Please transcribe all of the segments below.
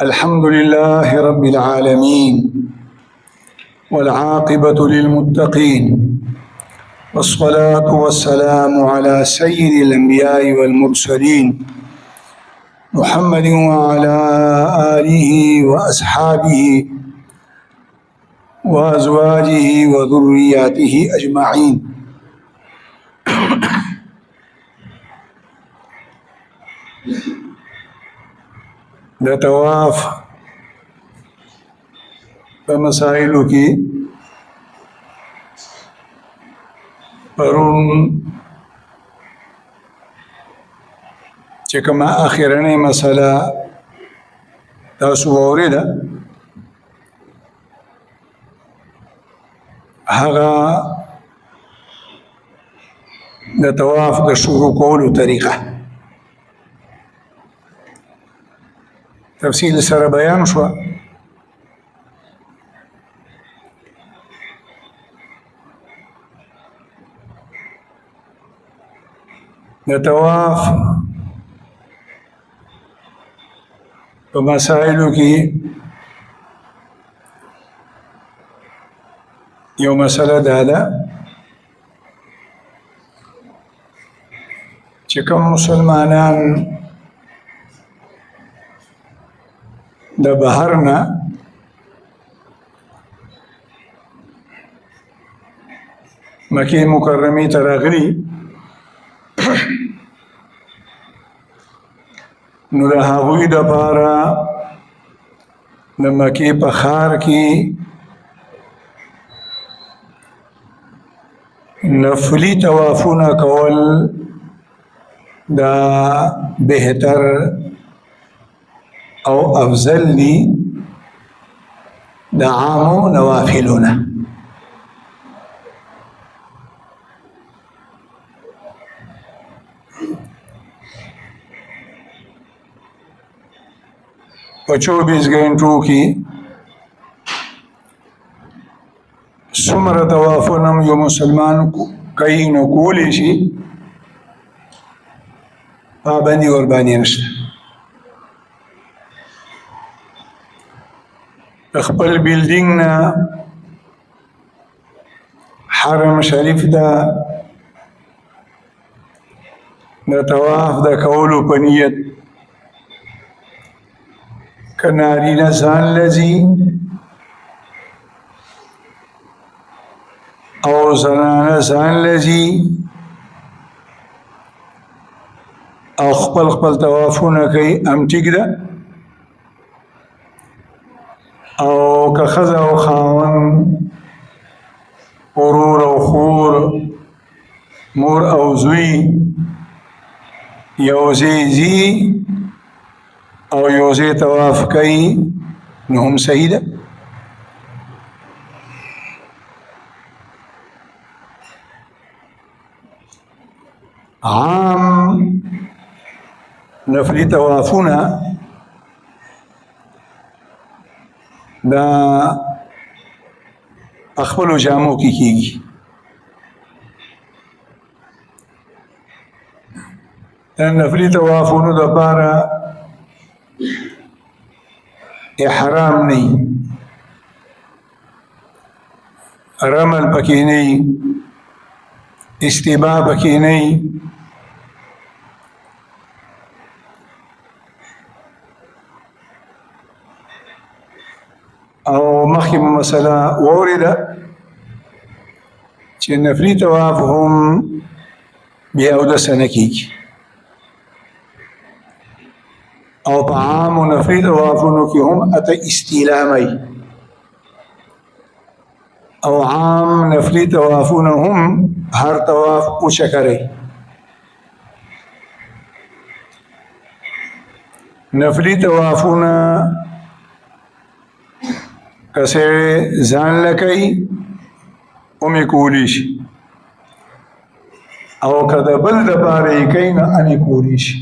الحمد لله رب العالمين والعاقبة للمتقين والصلاة والسلام على سيد الأنبياء والمرسلين محمد وعلى آله وأصحابه وأزواجه وذرياته أجمعين. د طواف په مسائلو کې پرون چې کومه اخرنۍ مسله تاسو واورېده هغه د طواف د شروع کولو طریقه تفصیل سره بیان شو. د طواف په مسائلو کې یو مسله دا ده چې کوم مسلمانان د بهر نه مکې مکرمې ته راغلي نو د هغوی دپاره د مکې په ښار کې نفلي طوافونه کول دا بهتر او افضل دی د عامو نوافلونه. په 24 غنټو کې څومره طوافونه یو مسلمان کوي نو کولی شي پابندي ورباندې نشته. خپل بیلډینګ نه حرم شریف ته د طواف د کولو په نیت که نارینه ځان لځي او زنانه ځان لځي او خپل خپل طوافونه کوي هم ټیک ده، او که ښځه او خاوند ورور او خور مور او زوی یو ځای ځي او یو ځای طواف کوي نو هم صحیح ده. عام نفلي طوافونه دا خپلو جامو کې کېږي. د نفلي طوافونو دپاره احرام نه وي، رمل پکې نه وي، استباء پکې نه وي، او مخکې مسله واورېده چې نفلي طواف هم بې اودسه نه کېږي، او په عامو نفلي طوافونو کې هم اته استیلامه او عام نفلي طوافونه هم هر طواف اوچه کوي. نفلي طوافونه که سړی ځان له کوي همې کولی شي، او که د بل دپاره یې کوي نو همې کولی شي،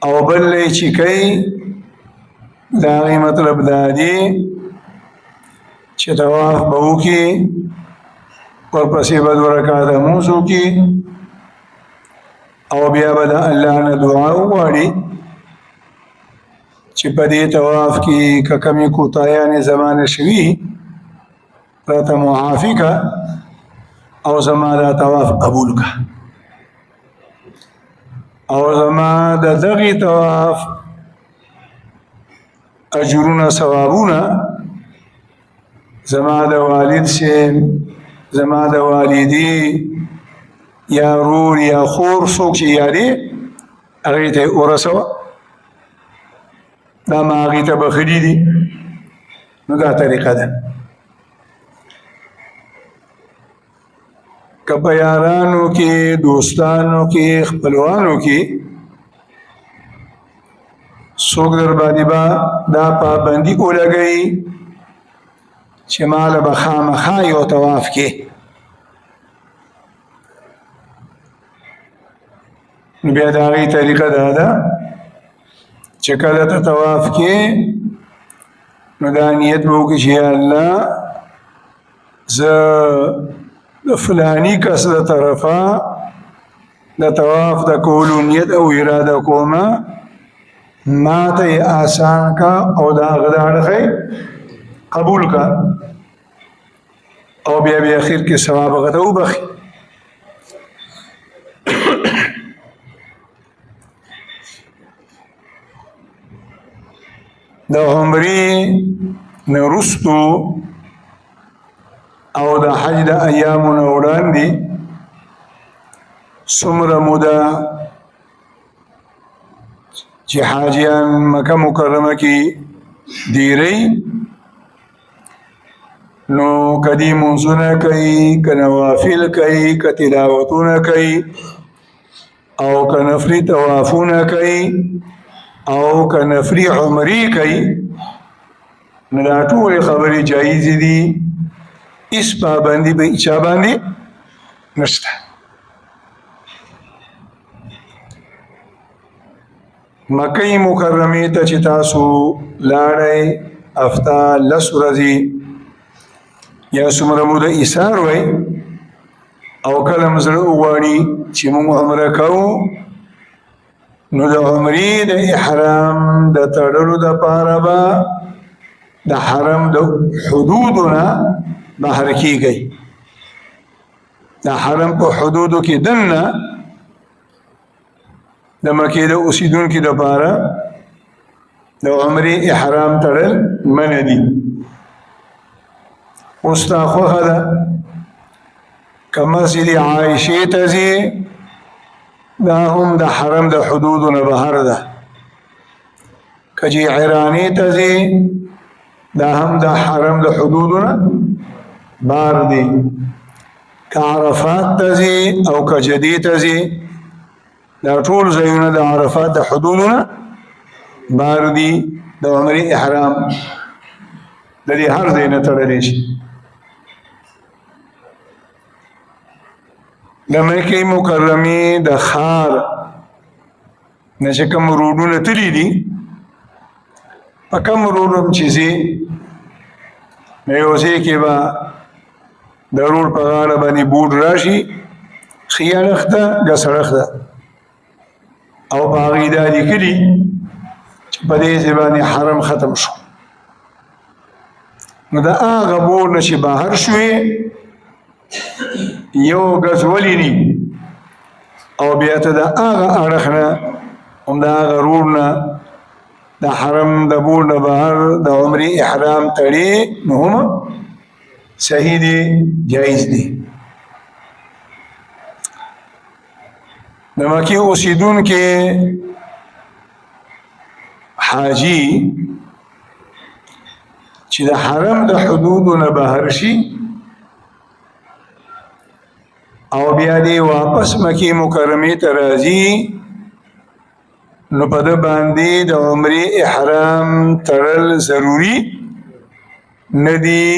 او بل یې چې کوي د هغې مطلب دا دی چې طواف به وکړي ورپسې به 2 رکعاته لمونځ وکړي او بیا به د الله نه دعا وغواړي چې په دې طواف کې که کمې کوتاهیانې زمانه شوي راته معافي که او زما دا طواف قبول که او زما د دغې طواف اجرونه ثوابونه زما د والد شیم زما د والدی یا رور یا خور څوک چې یادې هغې ته یې ورسوه دا ما هغې ته بخلي دي نو دا طریقه ده که په یارانو کې دوستانو کې خپلوانو کې څوک در باندې به دا پابندي ولګوي چې ماله به خامخا یو طواف کې نو بیا د هغې طریقه دا ده چې کله ته طواف کې نو دا نیت به وکړي چې یا الله زه د فلانی کس د طرفه د طواف د کولو نیت او اراده کومه ما ته یې آسان کا او د هغه د اړخې قبول کا او بیا بیا اخر کې ثواب هغه ته وبخي د عمرې نه وروستو او د حج د ایامو نه وړاندې څومره موده چې حاجیان مکه مکرمه کې دیری نو کدی منځونه کوي که نوافل کوي که تلاوتونه کوي او که نفلي طوافونه کوي او که نفلي عمرې کوي نو دا ټولې خبرې جایزې دي هیڅ پابندي به چا باندې نشته مکې مکرمې ته چې تاسو لاړئ هفته لس ورځې یا څومره موده ایثار وی او کله مو زړه وغواړي چې موږ عمره کوو نو د عمرې د احرام د تړلو دپاره به د حرم د حدودو نه بهر کیږئ د حرم په حدودو کې دننه د مکې د اوسیدونکو دپاره د عمرې احرام تړل منع دي اوس تا خوښه ده که مسجد عایشې ته ځې دا هم د حرم د حدودو نه بهر ده که جعرانې ته ځې دا هم د حرم د حدودو نه بهر دی که عرفات ته ځې او که جدې ته ځې دا ټول ځایونه د عرفات د حدودو نه بهر دي د عمرې احرام د دې هر ځای نه تړلی شي د مکې مکرمې د ښار نه چې کوم روډونه تللي دي په کوم روډ هم چې ځې نو یو ځای کې به د روډ په غاړه باندې بورډ راشي ښي اړخ ته ګس اړخ ده او په هغې دا لیکلي چې په دې ځای باندې حرم ختم شو نو د هغه بورډ نه چې بهر شوې یو ګز ولیني او بیا ته د هغه اړخ نه هم د هغه روډ نه د حرم د بورډ نه بهر د عمرې احرام تړې نو هم صحیح دی جایز دی د مکې اوسیدونکي حاجی چې د حرم د حدودو نه بهر شي او بیا دی واپس مکې مکرمې ته راځي نو په ده باندې د عمرې احرام تړل ضروري نه دي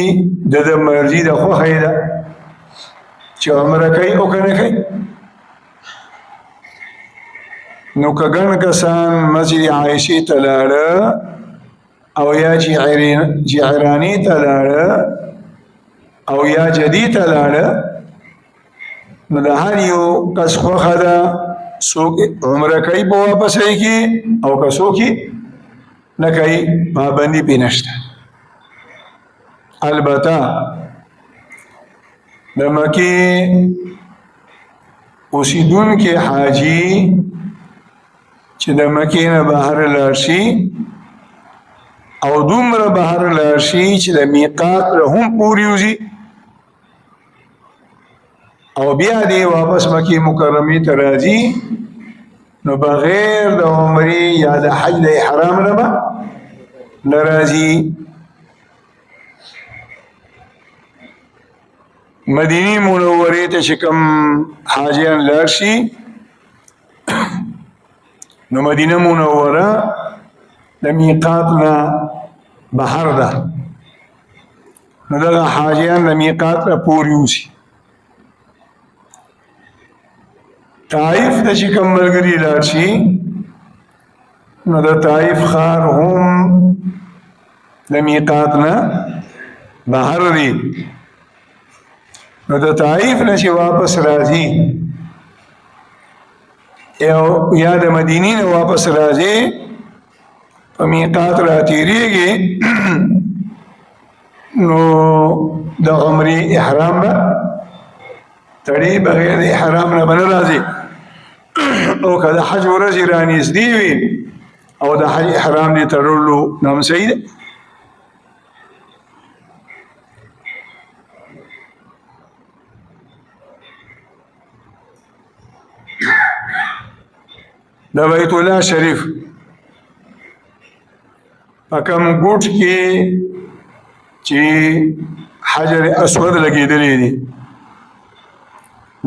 د ده مرضي د خوښۍ ده چې عمره کوي او که نه کوي نو که ګڼ کسان مسجد عایشې ته لاړه او یا جعرانې ته لاړه او یا جدې ته لاړه نو د هر یو کس خوښه ده څوک عمره کوي په واپس کې او که څوک نه کوي پابندي پې نشته. البته د مکې اوسیدونکي حاجي چې د مکې نه بهر لاړ شي او دومره بهر لاړ شي چې د میقات له هم پورې وځي او بیا دې واپس مکې مکرمې ته راځي نو بغیر د عمرې یا د حج د احرام نه به نه راځي. مدینه منورې ته چې کوم حاجیان لاړ شي نو مدینه منوره د میقات نه بهر ده نو دغه حاجیان د میقات نه پورې وځي. طائف ته چې کوم ملګري لاړ شي نو د طائف ښار هم د میقات نه بهر دی نو د طائف نه چې واپس راځي یا د مدینې نه واپس راځي په میقات راتېرېږي نو د عمرې احرام به تړي بغیر د احرام نه به نه راځي او که د حج ورځې رانږدې وي او د حج احرام دې تړلو نو هم صحیح ده. د بیت الله شریف په کوم ګوټ کې چې حجر اسود لګېدلی دی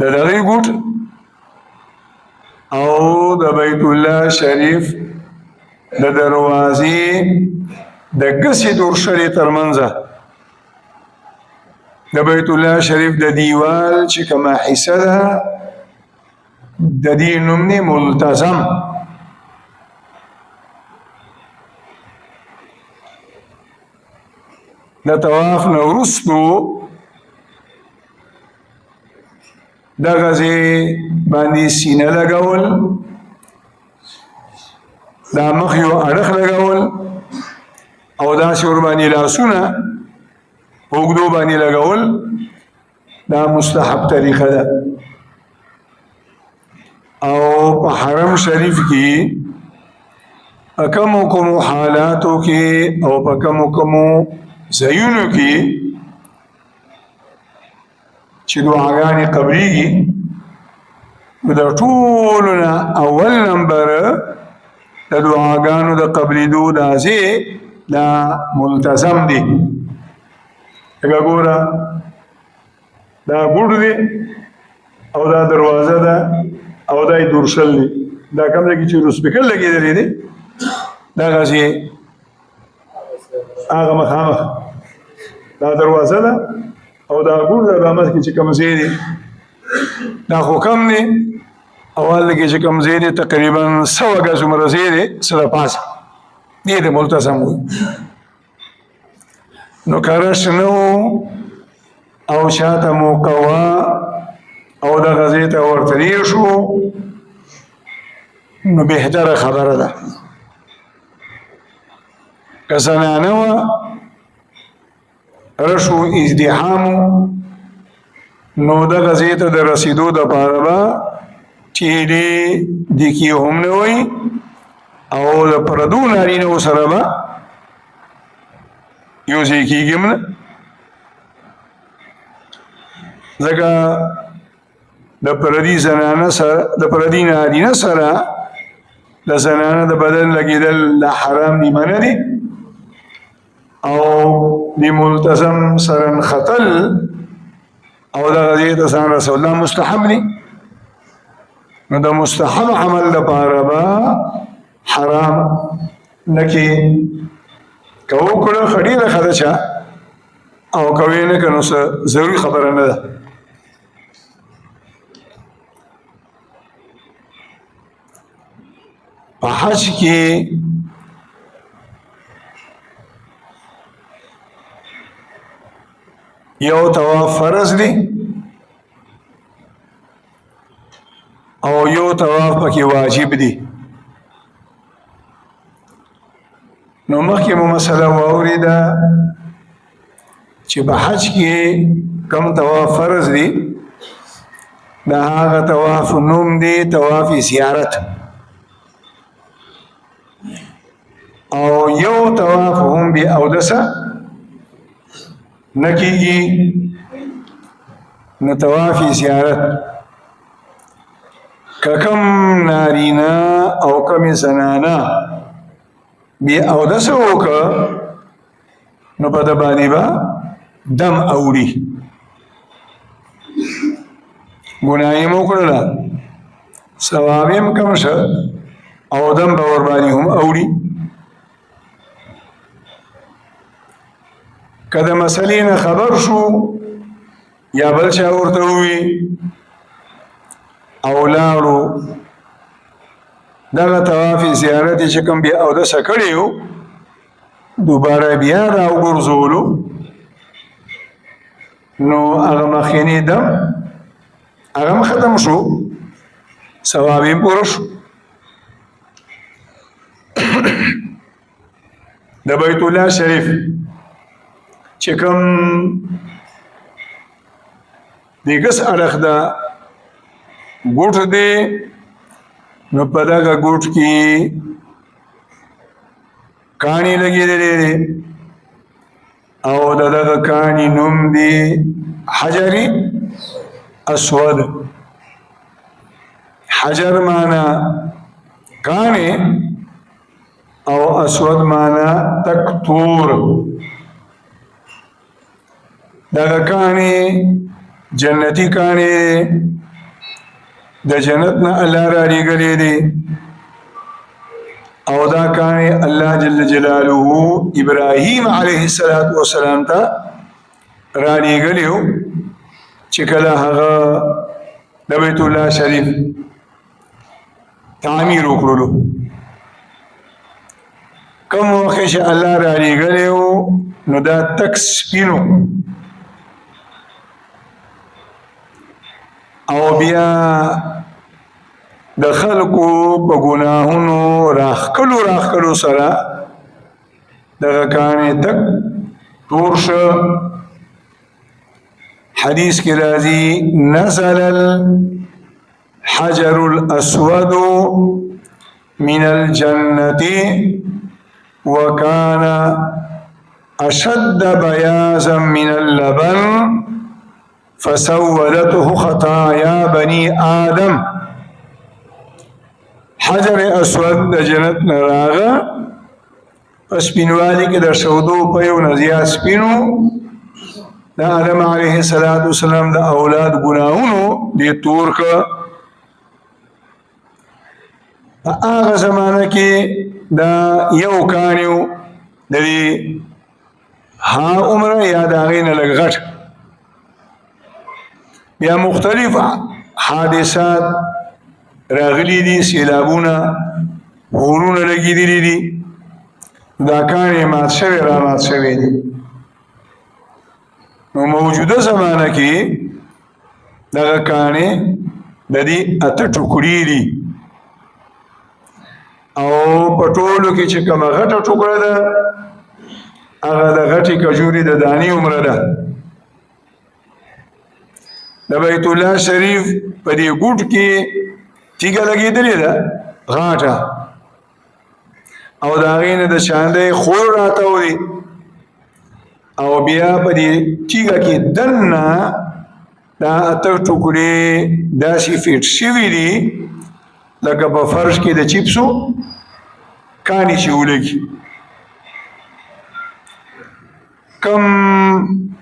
د دغې ګوټ او د بیت الله شریف د دروازې د ګسې دورشلې ترمنځه د بیت الله شریف د دیوال چې کومه حصه ده د دې نوم دی ملتزم. د طواف نه وروستو دغه ځای باندې سینه لګول دا مخ یو اړخ لګول او داسې ورباندې لاسونه په اوږدو باندې لګول دا مستحب طریقه ده. او په حرم شریف کې په کومو کومو حالاتو کې او په کومو کومو ځایونو کې چې دعاګانې قبلېږي نو د ټولو نه اول نمبر د دعاګانو د قبلېدو دا ځای دا ملتزم دی. لکه ګوره دا ګوټ دی او دا دروازه ده او دا دورشل دی دا کوم ځای کې چې روسپیکر لګېدلی دی دغه ځای هغه مخامخ دا دروازه ده او دا ګوټ ده دا مخکې چې کوم ځای دی دا خو کم دی اول کې چې کوم ځای دی تقریبا 100 ګز عمره ځای دی څه د پاسه دې د ملتزم وي. نو کرش نه او شاته موقوا او دغه ځای ته ورته تېر شو نو بهتره خبره ده. که زنانه وه رشو ازدحامو نو دغه ځای ته د رسېدو دپاره به ټیلې دیکې هم نه وي او د پردو نارینهو سره به یو ځای کېږي هم نه ځکه د پردي زنانه سره د پردي نارینه سره د زنانه د بدن لګېدل د حرام دي منع دي او د ملتزم سره نښتل او دغه ځای ته ځان رسول الله مستحب دي. نو د مستحب عمل لپاره به حرام نه کې که وکړه ښه ډېره ښه ده چا او که ویې نه کړه نو څه ضروري خبره نه ده. په حج کې یو طواف فرض دی او یو طواف پکې واجب دی. نو مخکې مو مسله واورېده چې په حج کې کوم طواف فرض دی، دا هغه طواف نوم دی طواف زیارت، او یو طواف هم بی اودسه نکیږي، نو طواف زیارت که کم نارینا او کم زنانا بی اودسه وکړه نو په د باندې به دم اوړي، ګناه یې مو وکړله، ثواب یې هم کم شه او دم به ورباندې هم اوړي. که د مسلې نه خبر شو یا بل چا ورته ووي او لاړو، دغه طواف زیارت چې کوم بیا اودسه کړی و دوباره بیا راوګرځولو، نو هغه مخکینی دم هغه ختم شو، ثواب یې پوره شو. د بیت الله شریف چې کوم د ګس اړخ ده ګوټ دی، نو په دغه ګوټ کې کاڼي لګېدلې دی او د دغه کاڼي نوم دی حجر اسود. حجر معنا کاڼي او اسود معنا تک تور. دغه کاڼي جنتی کاڼي د جنت نه الله را لېږلي دي، او دا کاڼي الله جل جلاله ابراهیم علیه السلام ته را لېږلي و چې کله هغه د بیت الله شریف تعمیر وکړلو. کوم وخت چې الله را لېږلی و نو دا تک سپینو، او بیا د خلکو په ګناهونو راښکلو سره دغه کاڼي تک تور شه. حدیث کې راځي نزل الحجر الاسود من الجنة وكان اشد بياضا من اللبن فسودته خطايا بني آدم. حجر اسود د جنت نه راغه، سپینوالی کې د سودو په یو نه زیات سپینو، د آدم علیه السلام د اولاد ګناهونو دې تور که. په هغه زمانه کې دا یو کاڼیو د دې ها عمره یا د هغې نه لږ غټ، بیا مختلف حادثات راغلی دي، سیلابونه غرونه لګېدلي دي، دا کاڼي مات شوی را مات شوی دي. نو موجوده زمانه کې دغه کاڼي د دې اته ټوکړي دي، او په ټولو کې چې کومه غټه ټوکړه ده هغه د غټې کجورې د دانې عمره ده. د بیت الله شریف په دې ګوټ کې تیږه لګېدلې ده غاټه، او د هغې نه د شاندې خور راتاوړي، او بیا په دې تیږه کې دننه دا اته ټوکړې داسې فټ شوي دي لکه په فرش کې د چیپسو کاڼي چې ولګي. کم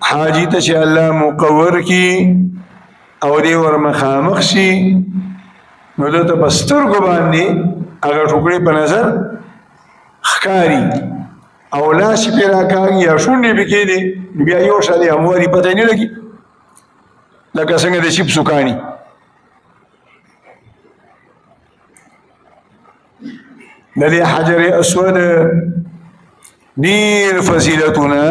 حاجی ته چې الله مقور کی او دې ور مخامخ شي نو دته په سترګو باندې هغه ټوکړې په نظر ښکاري، او لاس پې راکاږي یا شونډې پې کېدې، بیا یو شان یې همواري پته نه لګي لکه څنګه د چیپسو کاڼي. د دې حجر اسود ډېر فضیلتونه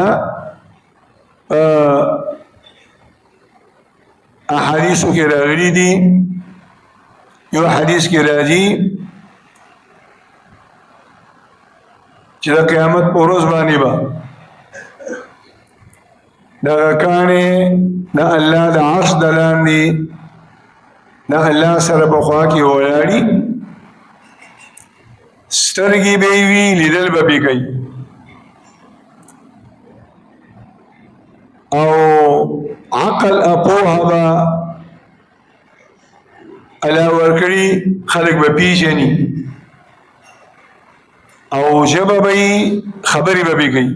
احادیثو کې راغلي دي. یو حدیث کې راځي چې د قیامت په ورځ باندې به دغه کاڼې د الله د عرش د لاندې د الله سره په خوا کې ولاړي، سترګې به یې وي، لیدل به پې کوي، او عقل اپوها به الله ورکړي، خلک به پیژني، او ژبه به یې خبرې به پې کوي.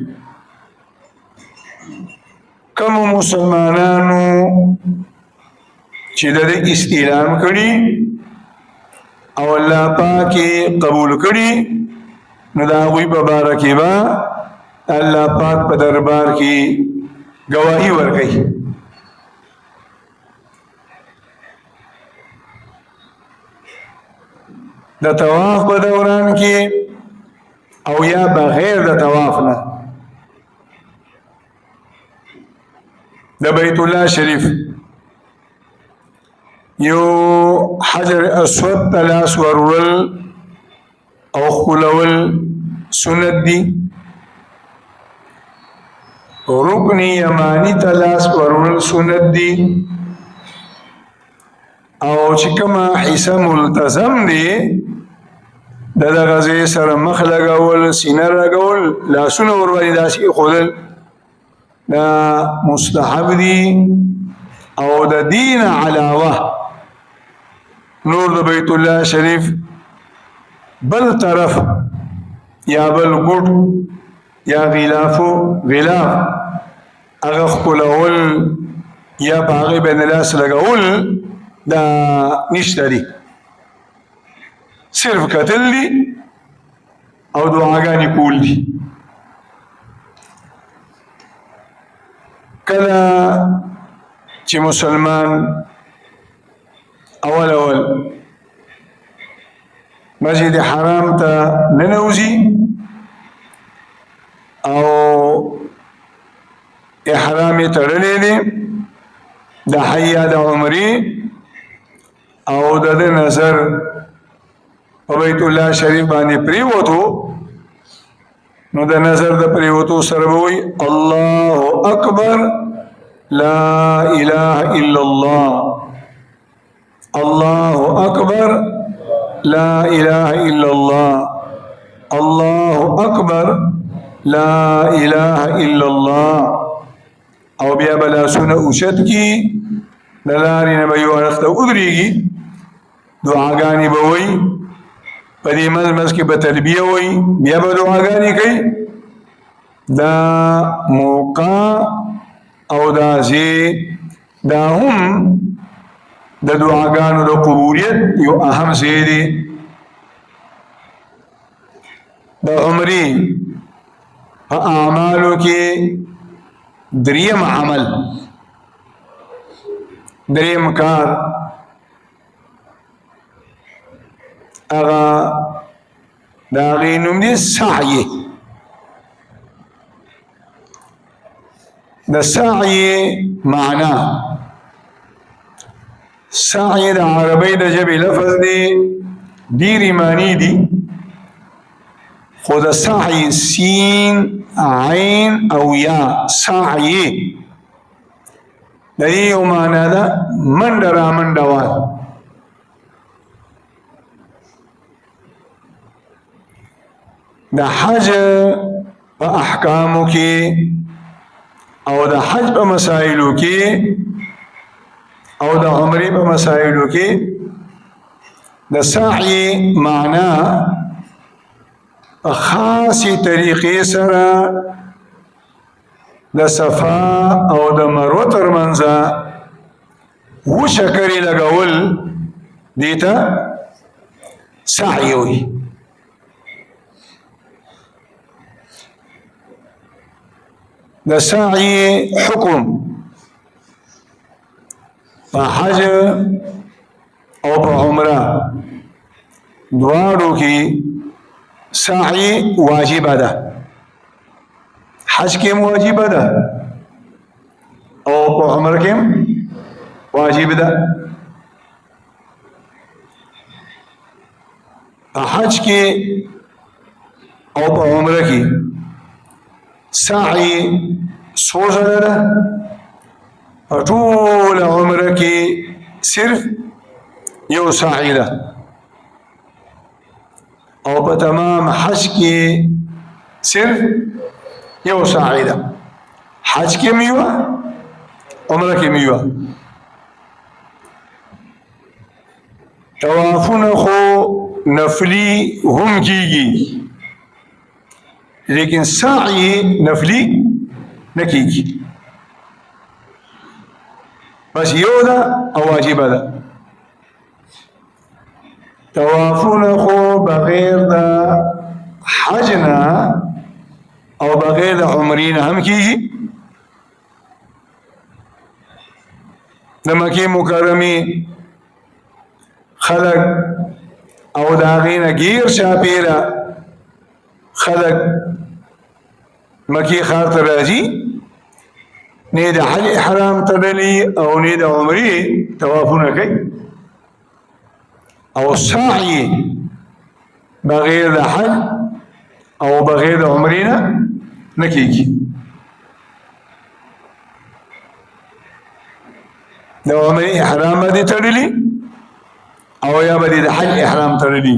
کوم مسلمانانو چې د دې استعلام کړي او الله پاک قبول کړي، نو د هغوی په باره کې به الله پاک په دربار کې گواهی ورکړي. د طواف په دوران کې او یا بغیر د طواف نه د بیت الله شریف یو حجر اسود ته لاس ورول او ښکلول سنت دي، رکن یمانی ته لاس ورول سنت دي، او چې کومه حصه ملتزم دی د دغه ځای سره مخ لګول، سینه لګول، لاسونه ورباندې داسې ایښودل دا مستحب دي. او د دین علاوه نور د بیت الله شریف بل طرف یا بل ګوټ یا غلاف هغه ښکلول یا په هغې باندې لاس لګول دا نشته دي، صرف کتل دي او دعاګانې کول دي. کله چې مسلمان اول مسجد حرام ته ننوځي او احرام یې تړلی دی د حج یا د عمرې، او د ده نظر په بیت الله شریف باندې پریوتو، نو د نظر د پریوتو سره به وایي الله اکبر لا اله الا الله، الله اکبر لا اله الا الله، الله اکبر لا اله الا الله. او بیا به لاسونه اوچت کي، د لارې نه به یو اړخ ته ودرېږي، دعاګانې به وایي، په دې منځ کې به تلبیه وایي، بیا به دعاګانې کوي. دا موقع او دا ځای دا هم د دعاګانو د قبولیت یو اهم ځای دی. د عمرې په اعمالو کې دریم عمل، دریم کار هغه د هغې نوم دی سعی. د سعی معنا، سعی د عربی د ژبې لفظ دی، ډېرې معنی دي، خو د سعی سین عین او یا سعی د دې یو معنا ده منډه را منډه وال. د حج په احکامو کې او د حج په مسائلو کې او د عمرې په مسائلو کې د سعی معنا په خاصې طریقې سره د صفا او د مروه ترمنځ وشکرې لګول دې ته سعی وایي. د سعی حکم په حج او په عمره دواړو کې سعی واجبه ده. حج کې واجبه ده او په عمره کې واجب ده. په حج کې او په عمره کې سعی څو ځله ده؟ په ټول عمره کې صرف یو سعی ده او په تمام حج کې صرف یو سعی ده. حج کې میوه، عمره کې میوه. طوافونه خو نفلی هم کیږي لیکن سعی نفلی نه کیږي، بس یو ده او واجبه ده. طوافونه خو بغیر د حج نه او بغیر د عمرې نه هم کیږي. د مکې مکرمې خلق او د هغې نه ګیر چاپېره خلق مکې ښار ته راځي، نه د حج احرام تړلي او نه د عمرې طوافونه کوي او سعی بغیر د حج او بغیر د عمرې نه نه کیږي. د عمرې احرام به دې تړلي او یا به دې د حج احرام تړلي.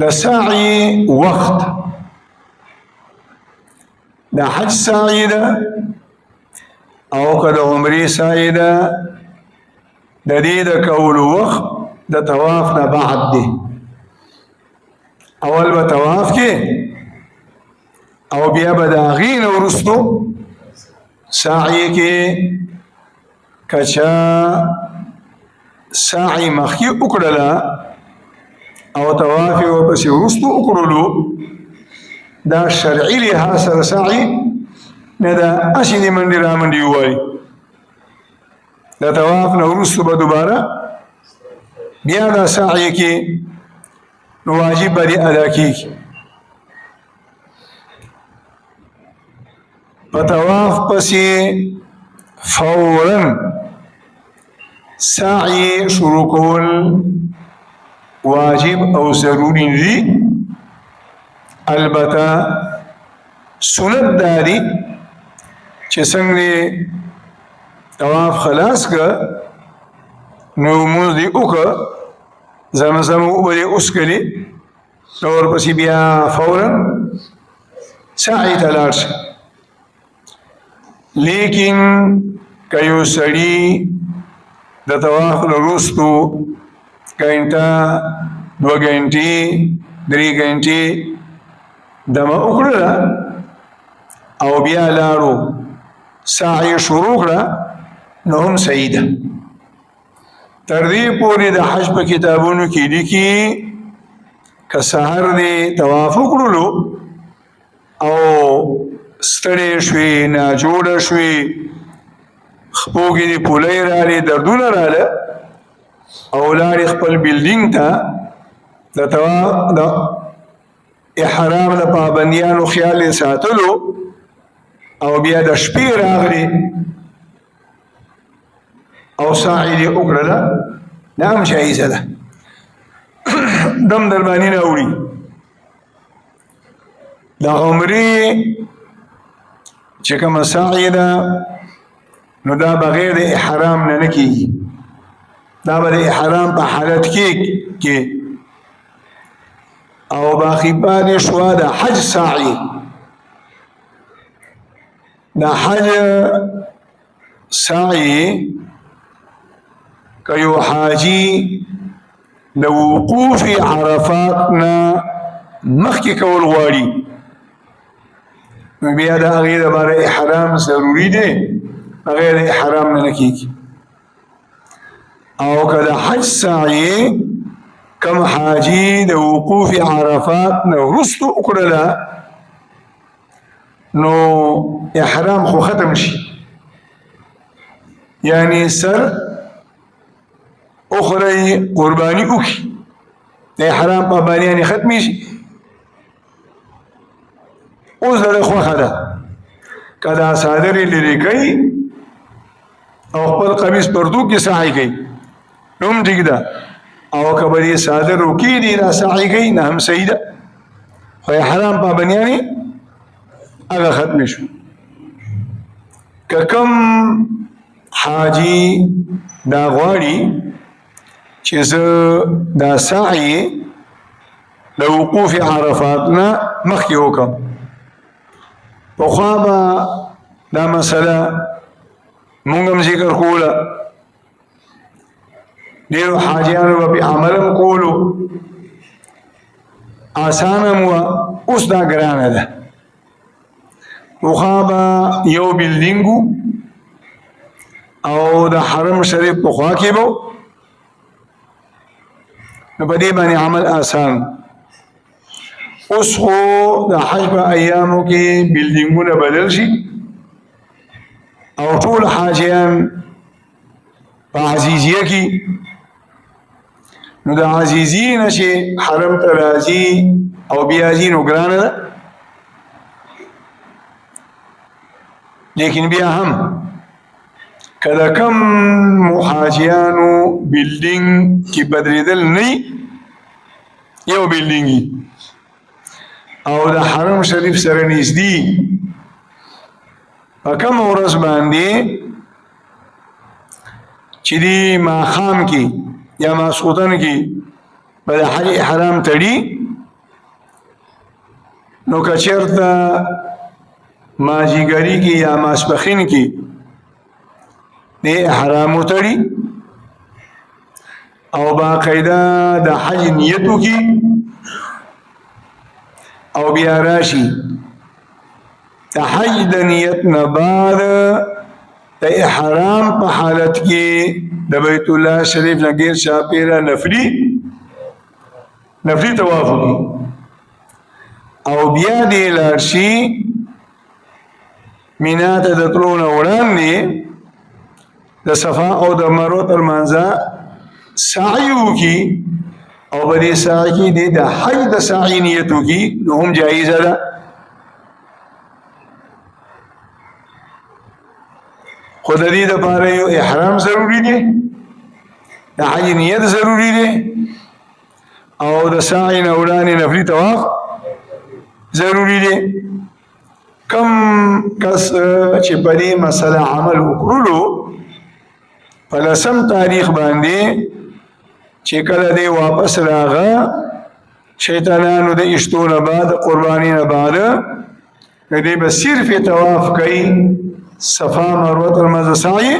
د سعی وخت د حج سعی ده او که د عمرې سعی ده، د دې د کولو وخت د طواف نه بعد دی. اول به طواف کې او بیا به د هغې نه وروستو سعی کې که چا سعی مخکې وکړله او طواف یې ورپسې وروستو وکړلو، دا شرعي لحاظ سره سعی نه ده، هسې دې منډې رامنډې ووایي. د طواف نه وروستو به دوباره بیا دا سعی کې نو واجب به دې ادا کېږي. په طواف پسې فوراً سعی شروع کول واجب او ضروري دي. البته سنت دا دي چې څنګه طواف خلاص کړه نو لمونځ دې وکړه، زمزم اوبه دې وڅښلې، نو ورپسې بیا فوراً سعی ته لاړ شه. لیکن که یو سړي د طواف نه وروستو ګنټه، 2 ګنټې، 3 ګنټې دمه وکړله او بیا لاړو سعی شروع کړه نو هم صحیح ده. تر دې پورې د حج په کتابونو کې لیکي که سحر دې طواف وکړلو او ستړی شوې، ناجوړه شوې، خپو کې دې پولی راغلې، دردونه راغله او لاړې خپل بلډینګ ته د طواف د احرام د پابندیانو خیال یې ساتلو او بیا د شپې راغلې او سعی دې وکړله، دا هم جایزه ده، دم در باندې نه وړي. د عمرې چې کومه سعی ده نو دا بغیر د احرام نه نه کېږي، دا به د احرام په حالت کې او باقي پاتې شوه د حج سعی. د حج سعی که یو حاجي د وقوف عرفات نه مخکې کول غواړي نو بیا د هغې دپاره احرام ضروري دی، بغیر د احرام نه نه کېږي. او که د حج سعی کم حاجی د وقوف عرفات نه وروستو وکړله نو احرام خو ختم شي، یعنی سر اخرى قرباني وکړي، د احرام پابندیانې ختمې شي. اوس د ده خوښه ده که دا څادر یې لرې کوي او خپل قمیص پردو کې سعی کوي نو هم ټیک ده، او کبری ساده رکی دی دا سعی کئی نا هم صحیح دا خو احرام پابندیانی اگا ختم شو که کم حاجی دا غواړي چې زه دا سعی د وقوف عرفات نه مخکې وکړم پخوا به دا مسله مونږ هم ذکر کوله ډېرو حاجیانو به پې عمل هم کولو آسانه هم وه اوس دا ګرانه ده پخوا به یو بلډینګ او د حرم شریف پخوا کې به نو په دې باندې عمل آسان اوس خو د حج په ایامو کې بلډینګونه بدل شي او ټول حاجیان په عزیزیه کې نو د عزیزی نه چې حرم ته راځي او بیا ځي نو ګرانه ده لیکن بیا هم که د کم حاجیانو بلډینګ کې بدلېدل نه یو بلډینګ او د حرم شریف سره نږدې په کومه ورځ باندې چې دی ماښام کې یا ماسخوتن کې به د حج احرام تړي نو که چېرته مازدیګري کې یا ماسپښین کې د احرام وتړي او باقاعده د حج نیت وکړي او بیا راشي د حج د نیت نه بعد د احرام په حالت کې د بیت الله شریف نه غیر شاپیره نفلی طواف وکړي او بیا دې لاړ شي مینا ته د تلو نه وړاندې د صفا او د مروه ترمنځ سعی وکړي او په دې سعی کې د حج د سعی نیت وکړي نو هم جایزه ده خو د دې دپاره یو احرام ضروري دی د حج نیت ضروري دی او د سعی نه وړاندې نفلي طواف ضروري دی کم کس چې په دې مسله عمل وکړلو په 10 تاریخ باندې چې کله دی واپس راغه شیطانانو د اشتو نه بعد قربانی نه بعد دی به صرف طواف کوي صفا مروه ترمنځ سعی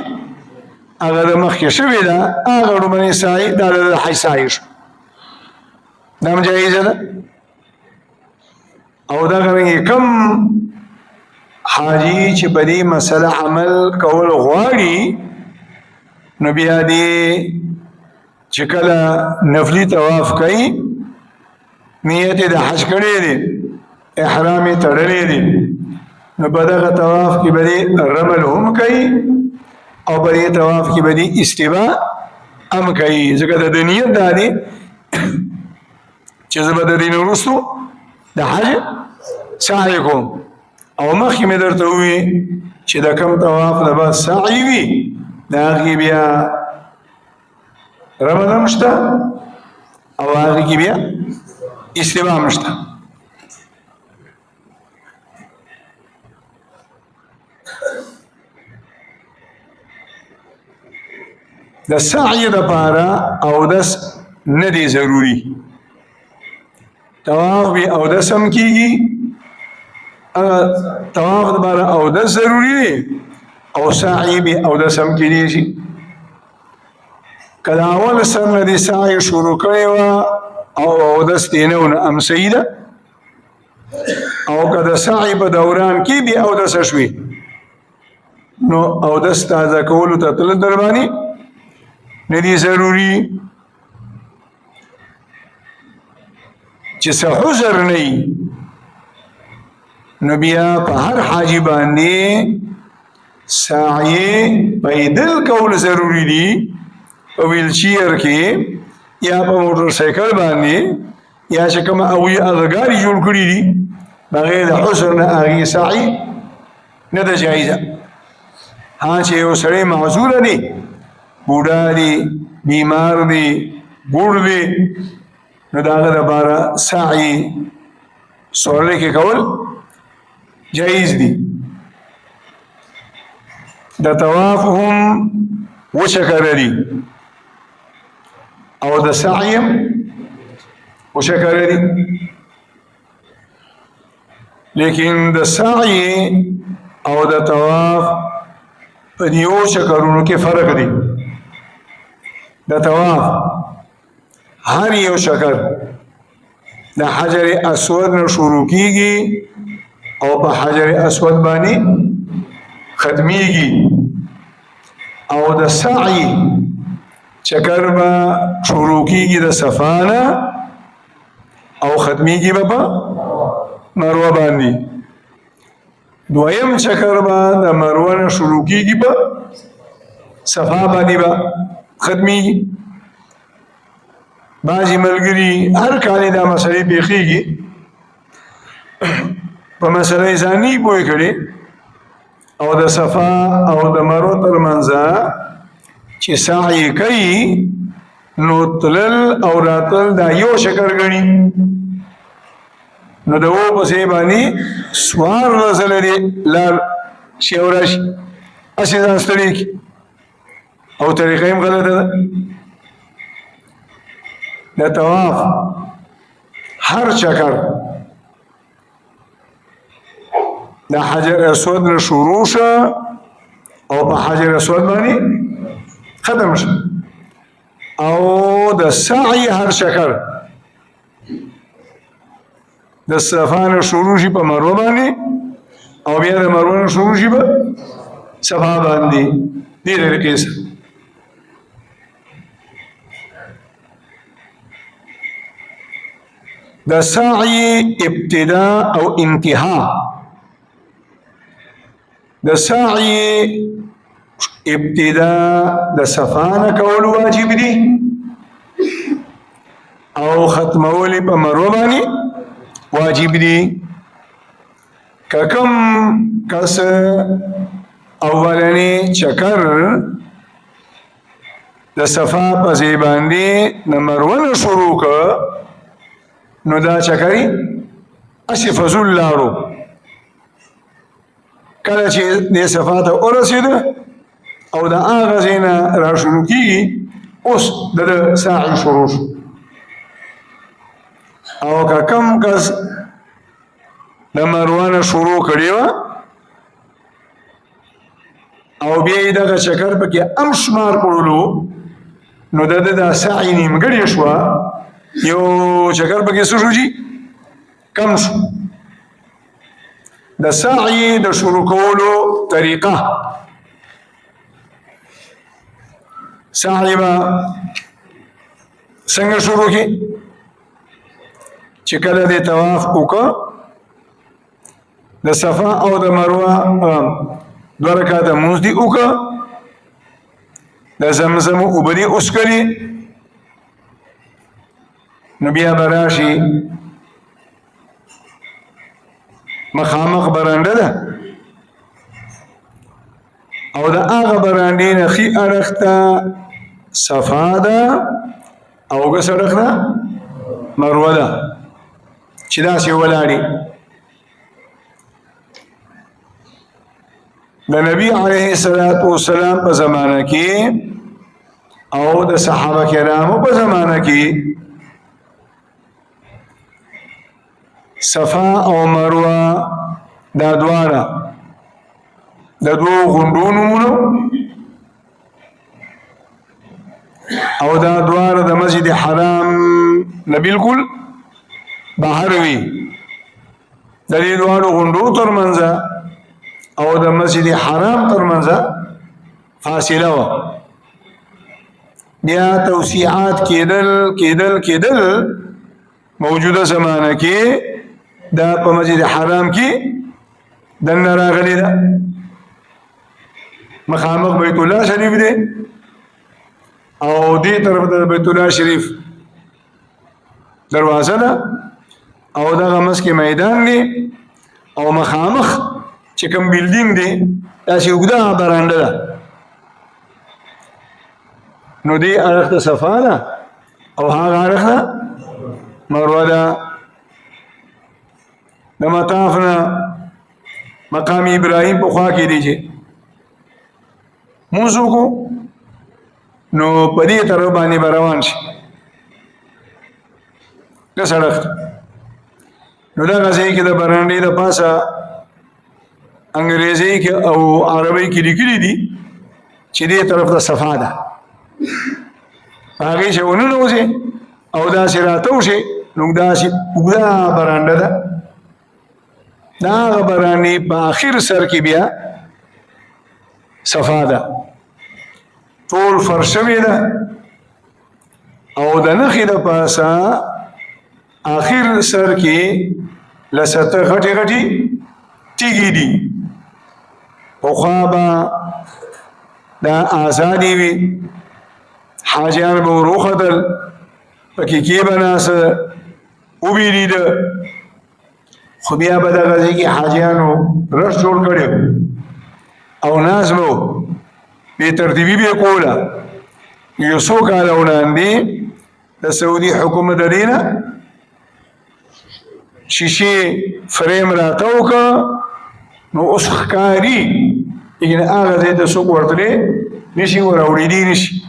هغه د مخکې شوې ده هغه لومړنی سعی دا د حج سعی شو دا هم جایزه ده او دا غرنګ کم حاجی چې په دې مسله عمل کول غواړي نو بیا دې چې کله نفلی طواف کوي نیت د حج کړی دی احرام یې تړلی دی نو په دغه طواف کې به دې رمل هم کوي او په دې طواف کې به دې استوا هم کوي ځکه د نیت دا دی چې زه به د دې نه وروستو د حج سعی کوم او مخکې مې درته وویل چې د کوم طواف نه بعد سعی وي د هغې بیا رمل هم شته او هغې کې بیا استوا هم شته د سعی دپاره اودس نه دی ضروري طواف بیا اودس هم کېږي طواف دپاره اودس ضروري دی او سعی بیا اودس هم کېدی شي که د اول سر نه دې سعی شروع کړې وه او اودس دې نه و نو هم صحیح ده او که د سعی په دوران کې بیا اودس شوي نو اودس تازه کولو ته تلل در باندې نه دي ضروري چې څه عذر نه وي نو بیا په هر حاجي باندې سعی پیدل کول ضروری دي په ویلچیر کې یا په موټر سایکل باندې یا چې کوم او هغه ګاډي جوړ کړی دي بغیر د عذر نه هغې سعی نه ده جایزه ها چې یو سړی معذوره دی بوډا دی بیمار دی ګوړ دی نو د هغه دپاره سعی سورلی کې کول جایز دي. د طواف هم وشکر دي او د سعی هم وشکر دي، لیکن د سعی او د طواف په دیو شکرونو کې فرق دی. د طواف هر یو شکر د حجر اسود نه شروع کیږي او په حجر اسود باندې ختمیږي، او د سعی چکر به شروع کیږي د صفا نه او ختمیږي به په مروه باندې. دویم چکر به د مروه نه شروع کیږي په صفا باندې به ختمیږي. بعضی ملګري هر کال دا مسئلې پیښیږي، په مسئله ځاني پوه کړي او د صفا او د مروه ترمنځ چې سعی کوي نو تلل او راتل دا یو شکر ګڼي، نو د و پسې باندې سوار رسله دی لار شي او راشي هسې ځان ستړي کړي او طریقه هم غلطه ده. د طواف هر چکر د حجر اسود نه شروع شه او په حجر اسود باندې ختم شه، او د سعی هر چکر د صفا نه شروع شي په مروه باندې او بیا د مروه نه شروع شي په صفا باندې. دې طریقې سره د سعی ابتدا او انتها، د سعی ابتدا د صفا نه کول واجب دي او ختمول په مروه باندې واجب دي. که کم کس اولنی چکر د صفا په ځای باندې د مروه نه شروع که نو دا چکرې هسې فضول لاړو، کله چې دې صفا ته ورسېده او د هغه ځای نه را شروع کېږي اوس د سعی شروع شو. او که کم کس د مروه نه شروع کړې وه او بیا یې دغه چکر پکې هم شمار کړلو نو د ده دا سعی نیمګړې شوه، یو چکر پکې څه شو جي کم شو. د سعی د شروع کولو طریقه، سعی به څنګه شروع کړي چې کله دې طواف وکړه د صفا او د مروه 2 رکعاته لمونځ دې وکړه، د زمزم اوبه دې وڅښلې، نو بیا به راشي مخامخ برنډه ده او د هغه برنډې نه ښي اړخ ته صفا ده او ګس اړخ ته مروه ده چې داسې ولاړې. د نبی علیه الصلاة والسلام په زمانه کې او د صحابه کرامو په زمانه کې صفا او مروه دا دواړه د دوو غونډو نومونه او دا دواړه د مسجد حرام نه بالکل بهر وي، د دې دواړو غونډو ترمنځ او د مسجد حرام ترمنځ فاصله وه. بیا توسیعات کېدل موجوده زمانه کې دا په مسجد حرام کې دننه راغلی ده، مخامخ بیت الله شریف دی او دې طرف ته بیت الله شریف دروازه ده او دغه منځ کې میدان دی او مخامخ چې کوم بیلډینګ دی داسې اوږده برنډه ده، نو دې اړخ ته صفا ده او هغه اړخ ده مروه ده. د مطاف نه مقام ابراهیم په خوا کې دی چې مونځ وکړو نو په دې طرف باندې به روان شي د سړک نو دغه ځای کې د برنډې د پاسه انګریزي کې او عربي کې لیکلي دي چې دې طرف ته صفا ده هغې چې وننوځې او داسې راتوشې نو داسې اوږده برنډه ده دا هغه برنډې په آخر سر کې بیا صفا ده ټول فرش شوې ده او د نښې د پاسه آخر سر کې لسته غټې غټې تیږې دي پخوا به دا آزادي وي حاجیان به ور وختل پکې کې به ناسته وبېرېده خو بیا به دغه ځای کې حاجیانو رش جوړ کړی او ناز به بې ترتیبي به یې کوله یو څو کاله وړاندې د سعودي حکومت د دې نه شیشې فریم راته وکړه نو اوس ښکاري لیکن هغه ځای ته څوک ورتلی نشي ور اوړېدی نشي